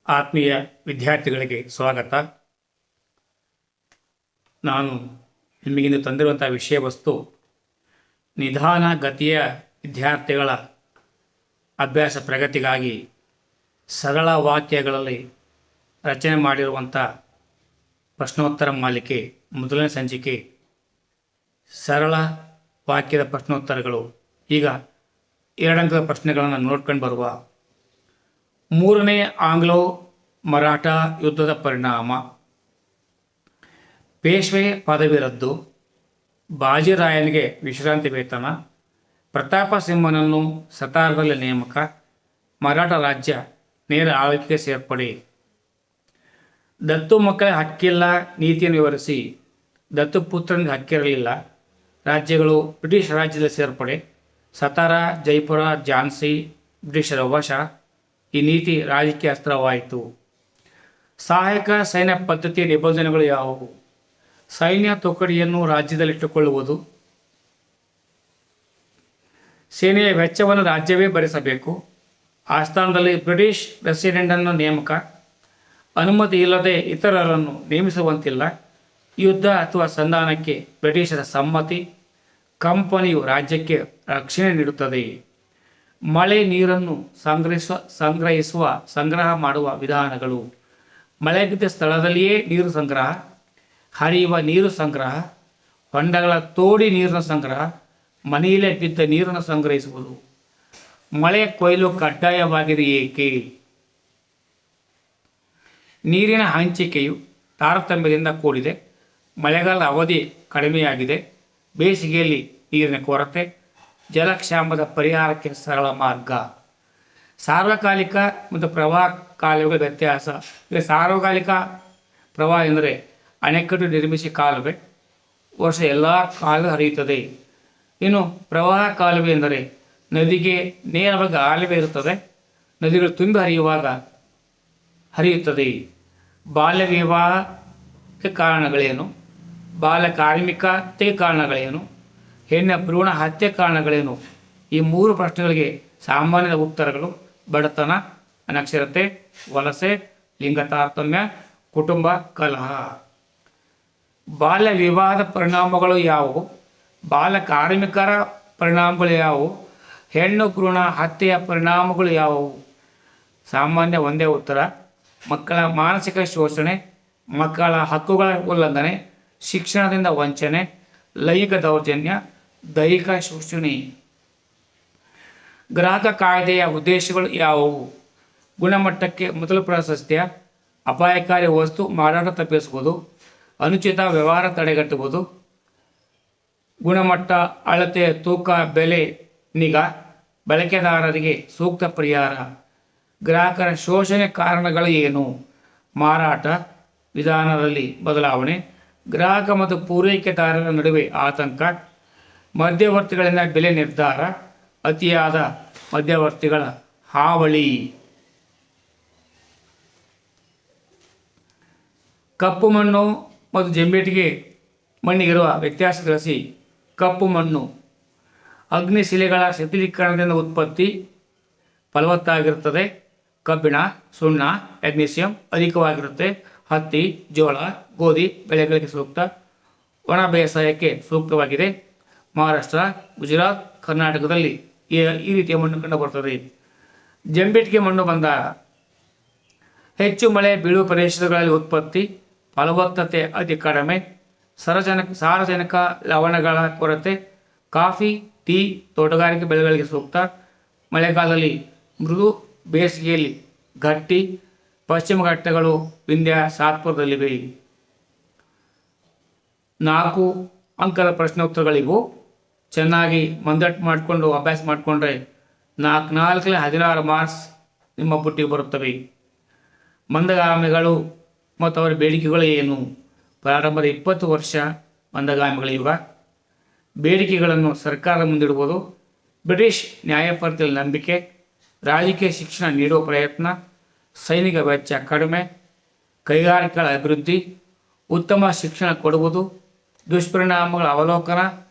ಆತ್ಮೀಯ ವಿದ್ಯಾರ್ಥಿಗಳಿಗೆ ಸ್ವಾಗತ. ನಾನು ನಿಮಗಿಂದು ತಂದಿರುವಂಥ ವಿಷಯ ವಸ್ತು ನಿಧಾನ ಗತಿಯ ವಿದ್ಯಾರ್ಥಿಗಳ ಅಭ್ಯಾಸ ಪ್ರಗತಿಗಾಗಿ ಸರಳ ವಾಕ್ಯಗಳಲ್ಲಿ ರಚನೆ ಮಾಡಿರುವಂಥ ಪ್ರಶ್ನೋತ್ತರ ಮಾಲಿಕೆ ಮೊದಲನೇ ಸಂಚಿಕೆ ಸರಳ ವಾಕ್ಯದ ಪ್ರಶ್ನೋತ್ತರಗಳು. ಈಗ 2 ಅಂಕದ ಪ್ರಶ್ನೆಗಳನ್ನು ನೋಡ್ಕೊಂಡು ಬರುವ. ಮೂರನೇ ಆಂಗ್ಲೋ ಮರಾಠ ಯುದ್ಧದ ಪರಿಣಾಮ. ಪೇಶ್ವೆ ಪದವಿ ರದ್ದು, ಬಾಜಿರಾಯನಿಗೆ ವಿಶ್ರಾಂತಿ ವೇತನ, ಪ್ರತಾಪ ಸಿಂಹನನ್ನು ಸತಾರದಲ್ಲಿ ನೇಮಕ, ಮರಾಠ ರಾಜ್ಯ ನೇರ ಆಳ್ವಿಕೆಗೆ ಸೇರ್ಪಡೆ. ದತ್ತು ಮಕ್ಕಳ ಹಕ್ಕಿಲ್ಲ ನೀತಿಯನ್ನು ವಿವರಿಸಿ. ದತ್ತು ಪುತ್ರನಿಗೆ ಹಕ್ಕಿರಲಿಲ್ಲ. ರಾಜ್ಯಗಳು ಬ್ರಿಟಿಷ್ ರಾಜ್ಯದಲ್ಲಿ ಸೇರ್ಪಡೆ. ಸತಾರ, ಜೈಪುರ, ಝಾನ್ಸಿ ಬ್ರಿಟಿಷರ ವಶ. ಈ ನೀತಿ ರಾಜಕೀಯ ಅಸ್ತ್ರವಾಯಿತು. ಸಹಾಯಕ ಸೈನ್ಯ ಪದ್ಧತಿಯ ನಿಬಂಧನೆಗಳು ಯಾವುವು? ಸೈನ್ಯ ತುಕಡಿಯನ್ನು ರಾಜ್ಯದಲ್ಲಿಟ್ಟುಕೊಳ್ಳುವುದು. ಸೇನೆಯ ವೆಚ್ಚವನ್ನು ರಾಜ್ಯವೇ ಭರಿಸಬೇಕು. ಆಸ್ಥಾನದಲ್ಲಿ ಬ್ರಿಟಿಷ್ ರೆಸಿಡೆಂಟನ್ನು ನೇಮಕ. ಅನುಮತಿ ಇಲ್ಲದೆ ಇತರರನ್ನು ನೇಮಿಸುವಂತಿಲ್ಲ. ಯುದ್ಧ ಅಥವಾ ಸಂಧಾನಕ್ಕೆ ಬ್ರಿಟಿಷರ ಸಮ್ಮತಿ. ಕಂಪನಿಯು ರಾಜ್ಯಕ್ಕೆ ರಕ್ಷಣೆ ನೀಡುತ್ತದೆ. ಮಳೆ ನೀರನ್ನು ಸಂಗ್ರಹ ಮಾಡುವ ವಿಧಾನಗಳು. ಮಳೆ ಬಿದ್ದ ಸ್ಥಳದಲ್ಲಿಯೇ ನೀರು ಸಂಗ್ರಹ, ಹರಿಯುವ ನೀರು ಸಂಗ್ರಹ, ಹೊಂಡಗಳ ತೋಡಿ ನೀರಿನ ಸಂಗ್ರಹ, ಮನೆಯಲ್ಲೇ ಬಿದ್ದ ನೀರನ್ನು ಸಂಗ್ರಹಿಸುವುದು. ಮಳೆ ಕೊಯ್ಲು ಕಡ್ಡಾಯವಾಗಿದೆ ಏಕೆ? ನೀರಿನ ಹಂಚಿಕೆಯು ತಾರತಮ್ಯದಿಂದ ಕೂಡಿದೆ. ಮಳೆಗಾಲದ ಅವಧಿ ಕಡಿಮೆಯಾಗಿದೆ. ಬೇಸಿಗೆಯಲ್ಲಿ ನೀರಿನ ಕೊರತೆ. ಜಲಕ್ಷಾಮದ ಪರಿಹಾರಕ್ಕೆ ಸರಳ ಮಾರ್ಗ. ಸಾರ್ವಕಾಲಿಕ ಮತ್ತು ಪ್ರವಾಹ ಕಾಲುವೆಗಳ ವ್ಯತ್ಯಾಸ. ಈಗ ಸಾರ್ವಕಾಲಿಕ ಪ್ರವಾಹ ಎಂದರೆ ಅಣೆಕಟ್ಟು ನಿರ್ಮಿಸಿ ಕಾಲುವೆ, ವರ್ಷ ಎಲ್ಲ ಕಾಲುವೆ ಹರಿಯುತ್ತದೆ. ಇನ್ನು ಪ್ರವಾಹ ಕಾಲುವೆ ಎಂದರೆ ನದಿಗೆ ನೇರವಾಗಿ ಕಾಲುವೆ ಇರುತ್ತದೆ, ನದಿಗಳು ತುಂಬಿ ಹರಿಯುತ್ತದೆ. ಬಾಲ್ಯ ವಿವಾಹಕ್ಕೆ ಕಾರಣಗಳೇನು? ಬಾಲ ಕಾರ್ಮಿಕತೆಗೆ ಕಾರಣಗಳೇನು? ಹೆಣ್ಣಿನ ಭ್ರೂಣ ಹತ್ಯೆ ಕಾರಣಗಳೇನು? ಈ 3 ಪ್ರಶ್ನೆಗಳಿಗೆ ಸಾಮಾನ್ಯದ ಉತ್ತರಗಳು: ಬಡತನ, ಅನಕ್ಷರತೆ, ವಲಸೆ, ಲಿಂಗ ತಾರತಮ್ಯ, ಕುಟುಂಬ ಕಲಹ. ಬಾಲ್ಯ ವಿವಾಹದ ಪರಿಣಾಮಗಳು ಯಾವುವು? ಬಾಲ ಕಾರ್ಮಿಕರ ಪರಿಣಾಮಗಳು ಯಾವುವು? ಹೆಣ್ಣು ಭ್ರೂಣ ಹತ್ಯೆಯ ಪರಿಣಾಮಗಳು ಯಾವುವು? ಸಾಮಾನ್ಯ ಒಂದೇ ಉತ್ತರ: ಮಕ್ಕಳ ಮಾನಸಿಕ ಶೋಷಣೆ, ಮಕ್ಕಳ ಹಕ್ಕುಗಳ ಉಲ್ಲಂಘನೆ, ಶಿಕ್ಷಣದಿಂದ ವಂಚನೆ, ಲೈಂಗಿಕ ದೌರ್ಜನ್ಯ, ದೈಹಿಕ ಶೋಷಣೆ. ಗ್ರಾಹಕ ಕಾಯ್ದೆಯ ಉದ್ದೇಶಗಳು ಯಾವುವು? ಗುಣಮಟ್ಟಕ್ಕೆ ಮೊದಲ ಪ್ರಾಶಸ್ತ್ಯ, ಅಪಾಯಕಾರಿ ವಸ್ತು ಮಾರಾಟ ತಪ್ಪಿಸುವುದು, ಅನುಚಿತ ವ್ಯವಹಾರ ತಡೆಗಟ್ಟುವುದು, ಗುಣಮಟ್ಟ, ಅಳತೆ, ತೂಕ, ಬೆಲೆ ನಿಗಾ, ಬಳಕೆದಾರರಿಗೆ ಸೂಕ್ತ ಪರಿಹಾರ. ಗ್ರಾಹಕರ ಶೋಷಣೆ ಕಾರಣಗಳು ಏನು? ಮಾರಾಟ ವಿಧಾನದಲ್ಲಿ ಬದಲಾವಣೆ, ಗ್ರಾಹಕ ಮತ್ತು ಪೂರೈಕೆದಾರರ ನಡುವೆ ಆತಂಕ, ಮಧ್ಯವರ್ತಿಗಳಿಂದ ಬೆಲೆ ನಿರ್ಧಾರ, ಅತಿಯಾದ ಮಧ್ಯವರ್ತಿಗಳ ಹಾವಳಿ. ಕಪ್ಪು ಮಣ್ಣು ಮತ್ತು ಜಂಬೇಟಿಗೆ ಮಣ್ಣಿಗಿರುವ ವ್ಯತ್ಯಾಸ ತಿಳಿಸಿ. ಕಪ್ಪು ಮಣ್ಣು ಅಗ್ನಿಶಿಲೆಗಳ ಶಿಥಿಲೀಕರಣದಿಂದ ಉತ್ಪತ್ತಿ, ಫಲವತ್ತಾಗಿರುತ್ತದೆ. ಕಬ್ಬಿಣ, ಸುಣ್ಣ, ಮ್ಯಾಗ್ನೀಸಿಯಂ ಅಧಿಕವಾಗಿರುತ್ತೆ. ಹತ್ತಿ, ಜೋಳ, ಗೋಧಿ ಬೆಳೆಗಳಿಗೆ ಸೂಕ್ತ. ಒಣ ಬೇಸಾಯಕ್ಕೆ ಸೂಕ್ತವಾಗಿದೆ. ಮಹಾರಾಷ್ಟ್ರ, ಗುಜರಾತ್, ಕರ್ನಾಟಕದಲ್ಲಿ ಈ ರೀತಿಯ ಮಣ್ಣು ಕಂಡುಬರುತ್ತದೆ. ಜಂಬಿಟ್ಟಿಗೆ ಮಣ್ಣು ಬಂದಾಗ ಹೆಚ್ಚು ಮಳೆ ಬೀಳುವ ಪ್ರದೇಶಗಳಲ್ಲಿ ಉತ್ಪತ್ತಿ, ಫಲವತ್ತತೆ ಅತಿ ಕಡಿಮೆ, ಸಾರಜನಕ ಲವಣಗಳ ಕೊರತೆ. ಕಾಫಿ, ಟೀ, ತೋಟಗಾರಿಕೆ ಬೆಳೆಗಳಿಗೆ ಸೂಕ್ತ. ಮಳೆಗಾಲದಲ್ಲಿ ಮೃದು, ಬೇಸಿಗೆಯಲ್ಲಿ ಗಟ್ಟಿ. ಪಶ್ಚಿಮ ಘಟ್ಟಗಳು ವಿಂಧ್ಯ ಸಾತ್ಪುರದಲ್ಲಿವೆ. 4 ಅಂಕದ ಪ್ರಶ್ನೋತ್ತರಗಳಿವು. ಚೆನ್ನಾಗಿ ಮಂದಟ್ಟು ಮಾಡಿಕೊಂಡು ಅಭ್ಯಾಸ ಮಾಡಿಕೊಂಡ್ರೆ 4 16 ಮಾರ್ಕ್ಸ್ ನಿಮ್ಮ ಬುಟ್ಟಿಗೆ ಬರುತ್ತವೆ. ಮಂದಗಾಮಿಗಳು ಮತ್ತು ಅವರ ಬೇಡಿಕೆಗಳು ಏನು? ಪ್ರಾರಂಭದ 20 ವರ್ಷ ಮಂದಗಾಮಿಗಳ ಯುಗ. ಬೇಡಿಕೆಗಳನ್ನು ಸರ್ಕಾರದ ಮುಂದಿಡುವುದು. ಬ್ರಿಟಿಷ್ ನ್ಯಾಯಪದ್ಧತಿಯಲ್ಲಿ ನಂಬಿಕೆ. ರಾಜಕೀಯ ಶಿಕ್ಷಣ ನೀಡುವ ಪ್ರಯತ್ನ. ಸೈನಿಕ ವೆಚ್ಚ ಕಡಿಮೆ. ಕೈಗಾರಿಕೆಗಳ ಅಭಿವೃದ್ಧಿ. ಉತ್ತಮ ಶಿಕ್ಷಣ ಕೊಡುವುದು. ದುಷ್ಪರಿಣಾಮಗಳ ಅವಲೋಕನ.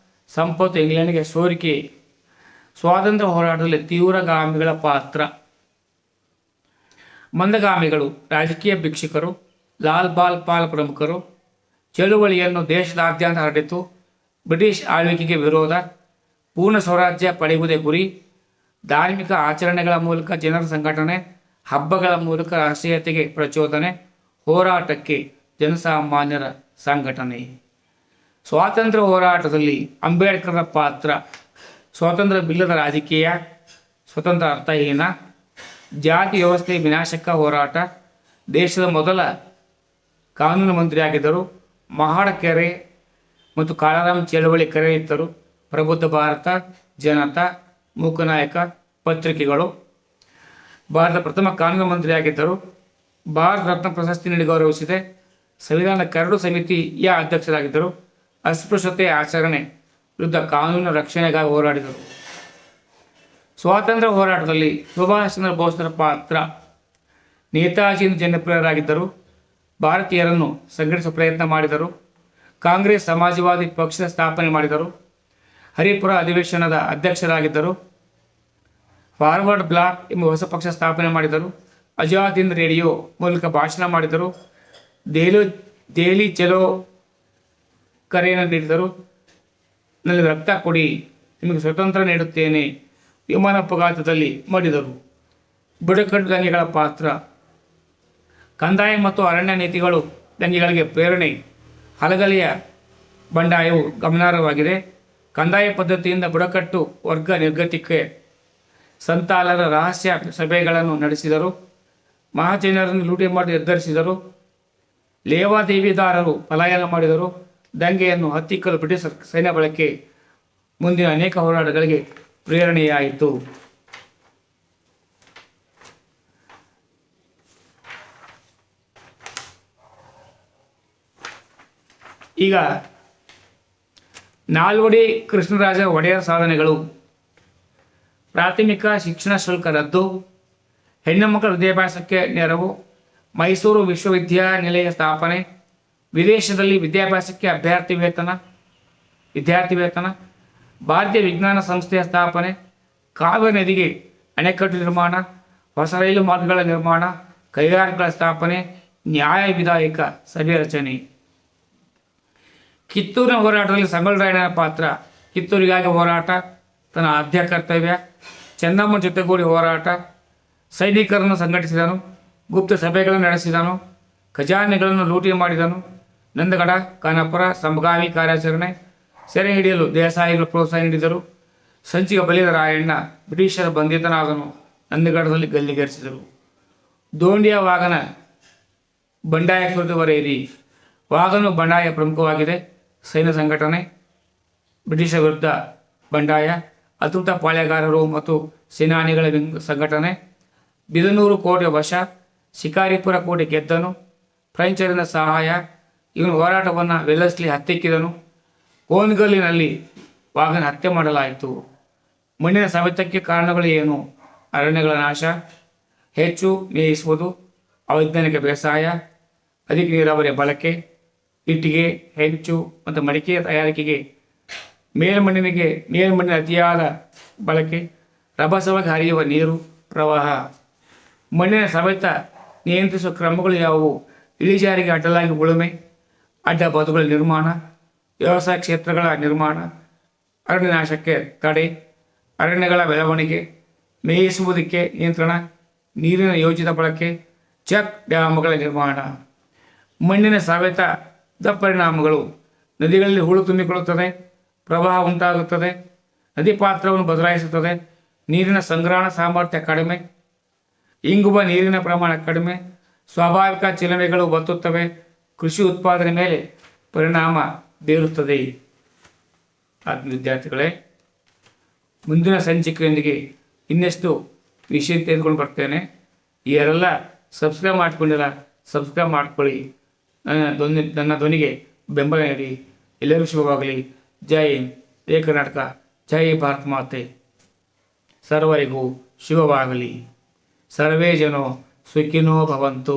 ಸಂಪತ್ತು ಇಂಗ್ಲೆಂಡ್ಗೆ ಸೋರಿಕೆ. ಸ್ವಾತಂತ್ರ್ಯ ಹೋರಾಟದಲ್ಲಿ ತೀವ್ರಗಾಮಿಗಳ ಪಾತ್ರ. ಮಂದಗಾಮಿಗಳು, ರಾಜಕೀಯ ಭಿಕ್ಷುಕರು, ಲಾಲ್ ಬಾಲ್ ಪಾಲ್ ಪ್ರಮುಖರು. ಚಳುವಳಿಯನ್ನು ದೇಶದಾದ್ಯಂತ ಹರಡಿತು. ಬ್ರಿಟಿಷ್ ಆಳ್ವಿಕೆಗೆ ವಿರೋಧ, ಪೂರ್ಣ ಸ್ವರಾಜ್ಯ ಪಡೆಯುವುದೇ ಗುರಿ. ಧಾರ್ಮಿಕ ಆಚರಣೆಗಳ ಮೂಲಕ ಜನರ ಸಂಘಟನೆ, ಹಬ್ಬಗಳ ಮೂಲಕ ರಾಷ್ಟ್ರೀಯತೆಗೆ ಪ್ರಚೋದನೆ, ಹೋರಾಟಕ್ಕೆ ಜನಸಾಮಾನ್ಯರ ಸಂಘಟನೆ. ಸ್ವಾತಂತ್ರ್ಯ ಹೋರಾಟದಲ್ಲಿ ಅಂಬೇಡ್ಕರ್ರ ಪಾತ್ರ. ಸ್ವಾತಂತ್ರ್ಯವಿಲ್ಲದ ರಾಜಕೀಯ, ಸ್ವತಂತ್ರ ಅರ್ಥಹೀನ, ಜಾತಿ ವ್ಯವಸ್ಥೆ ವಿನಾಶಕ ಹೋರಾಟ. ದೇಶದ ಮೊದಲ ಕಾನೂನು ಮಂತ್ರಿಯಾಗಿದ್ದರು. ಮಹಾಡಕೆರೆ ಮತ್ತು ಕಾಳಾರಾಮ್ ಚಳವಳಿ ಕರೆಯಿದ್ದರು. ಪ್ರಬುದ್ಧ ಭಾರತ, ಜನತಾ, ಮೂಕನಾಯಕ ಪತ್ರಿಕೆಗಳು. ಭಾರತ ಪ್ರಥಮ ಕಾನೂನು ಮಂತ್ರಿಯಾಗಿದ್ದರು. ಭಾರತ ರತ್ನ ಪ್ರಶಸ್ತಿ ನೀಡಿ ಗೌರವಿಸಿದೆ. ಸಂವಿಧಾನ ಕರಡು ಸಮಿತಿಯ ಅಧ್ಯಕ್ಷರಾಗಿದ್ದರು. ಅಸ್ಪೃಶ್ಯತೆ ಆಚರಣೆ ವಿರುದ್ಧ ಕಾನೂನು ರಕ್ಷಣೆಗಾಗಿ ಹೋರಾಡಿದರು. ಸ್ವಾತಂತ್ರ್ಯ ಹೋರಾಟದಲ್ಲಿ ಸುಭಾಷ್ ಚಂದ್ರ ಬೋಸ್ರ ಪಾತ್ರ. ನೇತಾಜಿಯಿಂದ ಜನಪ್ರಿಯರಾಗಿದ್ದರು. ಭಾರತೀಯರನ್ನು ಸಂಘಟಿಸುವ ಪ್ರಯತ್ನ ಮಾಡಿದರು. ಕಾಂಗ್ರೆಸ್ ಸಮಾಜವಾದಿ ಪಕ್ಷದ ಸ್ಥಾಪನೆ ಮಾಡಿದರು. ಹರಿಪುರ ಅಧಿವೇಶನದ ಅಧ್ಯಕ್ಷರಾಗಿದ್ದರು. ಫಾರ್ವರ್ಡ್ ಬ್ಲಾಕ್ ಎಂಬ ಹೊಸ ಪಕ್ಷ ಸ್ಥಾಪನೆ ಮಾಡಿದರು. ಆಜಾದ್ ಹಿಂದ್ ರೇಡಿಯೋ ಮೂಲಕ ಭಾಷಣ ಮಾಡಿದರು. ದೆಹಲಿ ಚಲೋ ಕರೆಯನ್ನು ನೀಡಿದರು. ನನಗೆ ರಕ್ತ ಕೊಡಿ, ನಿಮಗೆ ಸ್ವತಂತ್ರ ನೀಡುತ್ತೇನೆ ವಿಮಾನ ಅಪಘಾತದಲ್ಲಿ ಮಡಿದರು. ಬುಡಕಟ್ಟು ದಂಗೆಗಳ ಪಾತ್ರ. ಕಂದಾಯ ಮತ್ತು ಅರಣ್ಯ ನೀತಿಗಳು ದಂಗೆಗಳಿಗೆ ಪ್ರೇರಣೆ. ಹಲಗಲಿಯ ಬಂಡಾಯವು ಗಮನಾರ್ಹವಾಗಿದೆ. ಕಂದಾಯ ಪದ್ಧತಿಯಿಂದ ಬುಡಕಟ್ಟು ವರ್ಗ ನಿರ್ಗತಿಕೆ ಸಂತಾಲರ ರಹಸ್ಯ ಸಭೆಗಳನ್ನು ನಡೆಸಿದರು. ಮಹಾಜನರನ್ನು ಲೂಟಿ ಮಾಡಿ ನಿರ್ಧರಿಸಿದರು. ಲೇವಾದೇವಿದಾರರು ಪಲಾಯನ ಮಾಡಿದರು. ದಂಗೆಯನ್ನು ಹತ್ತಿಕ್ಕಲು ಬ್ರಿಟಿಷ್ ಸೈನ್ಯ ಬಳಕೆ ಮುಂದಿನ ಅನೇಕ ಹೋರಾಟಗಳಿಗೆ ಪ್ರೇರಣೆಯಾಯಿತು. ಈಗ ನಾಲ್ವಡಿ ಕೃಷ್ಣರಾಜ ಒಡೆಯರ್ ಸಾಧನೆಗಳು. ಪ್ರಾಥಮಿಕ ಶಿಕ್ಷಣ ಶುಲ್ಕ ರದ್ದು, ಹೆಣ್ಣು ಮಕ್ಕಳ ವಿದ್ಯಾಭ್ಯಾಸಕ್ಕೆ ನೆರವು, ಮೈಸೂರು ವಿಶ್ವವಿದ್ಯಾನಿಲಯ ಸ್ಥಾಪನೆ, ವಿದೇಶದಲ್ಲಿ ವಿದ್ಯಾಭ್ಯಾಸಕ್ಕೆ ವಿದ್ಯಾರ್ಥಿ ವೇತನ, ಭಾರತೀಯ ವಿಜ್ಞಾನ ಸಂಸ್ಥೆಯ ಸ್ಥಾಪನೆ, ಕಾವೇರಿ ನದಿಗೆ ಅಣೆಕಟ್ಟು ನಿರ್ಮಾಣ, ಹೊಸ ರೈಲು ಮಾರ್ಗಗಳ ನಿರ್ಮಾಣ, ಕೈಗಾರಿಕೆಗಳ ಸ್ಥಾಪನೆ, ನ್ಯಾಯ ವಿಧಾಯಕ ಸಭೆ ರಚನೆ. ಕಿತ್ತೂರಿನ ಹೋರಾಟದಲ್ಲಿ ಸಂಗೊಳ್ರಾಯಣ್ಣನ ಪಾತ್ರ. ಕಿತ್ತೂರಿಗಾಗಿ ಹೋರಾಟ, ತನ್ನ ಆದ್ಯ ಕರ್ತವ್ಯ. ಚೆನ್ನಮ್ಮ ಜೊತೆಗೂಡಿ ಹೋರಾಟ, ಸೈನಿಕರನ್ನು ಸಂಘಟಿಸಿದನು. ಗುಪ್ತ ಸಭೆಗಳನ್ನು ನಡೆಸಿದನು. ಖಜಾನೆಗಳನ್ನು ಲೂಟಿ ಮಾಡಿದನು. ನಂದಗಡ, ಖಾನಾಪುರ ಸಂಗಾಮಿ ಕಾರ್ಯಾಚರಣೆ. ಸೆರೆ ಹಿಡಿಯಲು ದೇಸಾಯಿಗಳು ಪ್ರೋತ್ಸಾಹ ನೀಡಿದರು. ಸಂಚಿಗೆ ಬಲಿದ ರಾಯಣ್ಣ ಬ್ರಿಟಿಷರ ಬಂಧಿತನಾದನು. ನಂದಗಡದಲ್ಲಿ ಗಲ್ಲಿಗೇರಿಸಿದರು. ದೋಂಡಿಯ ವಾಗನ ಬಂಡಾಯ ಕುರಿತು ಬರೆಯಿರಿ. ವಾಗನು ಬಂಡಾಯ ಪ್ರಮುಖವಾಗಿದೆ. ಸೈನ್ಯ ಸಂಘಟನೆ, ಬ್ರಿಟಿಷರ ವಿರುದ್ಧ ಬಂಡಾಯ, ಅತೃಪ್ತ ಪಾಳೆಗಾರರು ಮತ್ತು ಸೇನಾನಿಗಳ ಸಂಘಟನೆ. ಬಿದನೂರು ಕೋಟೆ ವಶ, ಶಿಕಾರಿಪುರ ಕೋಟೆ ಗೆದ್ದನು. ಫ್ರೆಂಚರಿಂದ ಸಹಾಯ. ಇವನು ಹೋರಾಟವನ್ನು ವೆಲ್ಲೆಸ್ಲಿ ಹತ್ತಿಕ್ಕಿದನು. ಕೋನ್ಗಲ್ಲಿನಲ್ಲಿ ವಾಗನ ಹತ್ಯೆ ಮಾಡಲಾಯಿತು. ಮಣ್ಣಿನ ಸವೆತಕ್ಕೆ ಕಾರಣಗಳು ಏನು? ಅರಣ್ಯಗಳ ನಾಶ, ಹೆಚ್ಚು ಮೇಯಿಸುವುದು, ಅವೈಜ್ಞಾನಿಕ ಬೇಸಾಯ, ಅಧಿಕ ನೀರಾವರಿಯ ಬಳಕೆ, ಇಟ್ಟಿಗೆ, ಹೆಂಚು ಮತ್ತು ಮಡಿಕೆ ತಯಾರಿಕೆಗೆ ಮೇಲ್ಮಣ್ಣಿನ ಅತಿಯಾದ ಬಳಕೆ, ರಭಸವಾಗಿ ಹರಿಯುವ ನೀರು ಪ್ರವಾಹ. ಮಣ್ಣಿನ ಸವೆತ ನಿಯಂತ್ರಿಸುವ ಕ್ರಮಗಳು ಯಾವುವು? ಇಳಿಜಾರಿಗೆ ಅಡ್ಡಲಾಗಿ ಉಳುಮೆ, ಅಡ್ಡ ಬದುಗಳ ನಿರ್ಮಾಣ, ವ್ಯವಸಾಯ ಕ್ಷೇತ್ರಗಳ ನಿರ್ಮಾಣ, ಅರಣ್ಯನಾಶಕ್ಕೆ ತಡೆ, ಅರಣ್ಯಗಳ ಬೆಳವಣಿಗೆ, ಮೇಯಿಸುವುದಕ್ಕೆ ನಿಯಂತ್ರಣ, ನೀರಿನ ಯೋಜಿತ ಬಳಕೆ, ಚೆಕ್ ಡ್ಯಾಮ್ಗಳ ನಿರ್ಮಾಣ. ಮಣ್ಣಿನ ಸವೆತದ ಪರಿಣಾಮಗಳು: ನದಿಗಳಲ್ಲಿ ಹೂಳು ತುಂಬಿಕೊಳ್ಳುತ್ತದೆ, ಪ್ರವಾಹ ಉಂಟಾಗುತ್ತದೆ, ನದಿ ಪಾತ್ರವನ್ನು ಬದಲಾಯಿಸುತ್ತದೆ, ನೀರಿನ ಸಂಗ್ರಹಣ ಸಾಮರ್ಥ್ಯ ಕಡಿಮೆ, ಇಂಗುವ ನೀರಿನ ಪ್ರಮಾಣ ಕಡಿಮೆ, ಸ್ವಾಭಾವಿಕ ಚಿಲುಮೆಗಳು ಬತ್ತುತ್ತವೆ, ಕೃಷಿ ಉತ್ಪಾದನೆ ಮೇಲೆ ಪರಿಣಾಮ ಬೀರುತ್ತದೆ. ವಿದ್ಯಾರ್ಥಿಗಳೇ, ಮುಂದಿನ ಸಂಚಿಕೆಯೊಂದಿಗೆ ಇನ್ನಷ್ಟು ವಿಷಯ ತೆಗೆದುಕೊಂಡು ಬರ್ತೇನೆ. ಯಾರೆಲ್ಲ ಸಬ್ಸ್ಕ್ರೈಬ್ ಮಾಡ್ಕೊಂಡಿಲ್ಲ, ಸಬ್ಸ್ಕ್ರೈಬ್ ಮಾಡ್ಕೊಳ್ಳಿ. ನನ್ನ ಧ್ವನಿಗೆ ಬೆಂಬಲ ನೀಡಿ. ಎಲ್ಲರಿಗೂ ಶುಭವಾಗಲಿ. ಜೈ ಹಿಂದ್, ಜೈ ಕರ್ನಾಟಕ, ಜೈ ಭಾರತ ಮಾತೆ. ಸರ್ವರಿಗೂ ಶುಭವಾಗಲಿ. ಸರ್ವೇ ಜನೋ ಸುಖಿನೋ ಭವಂತು.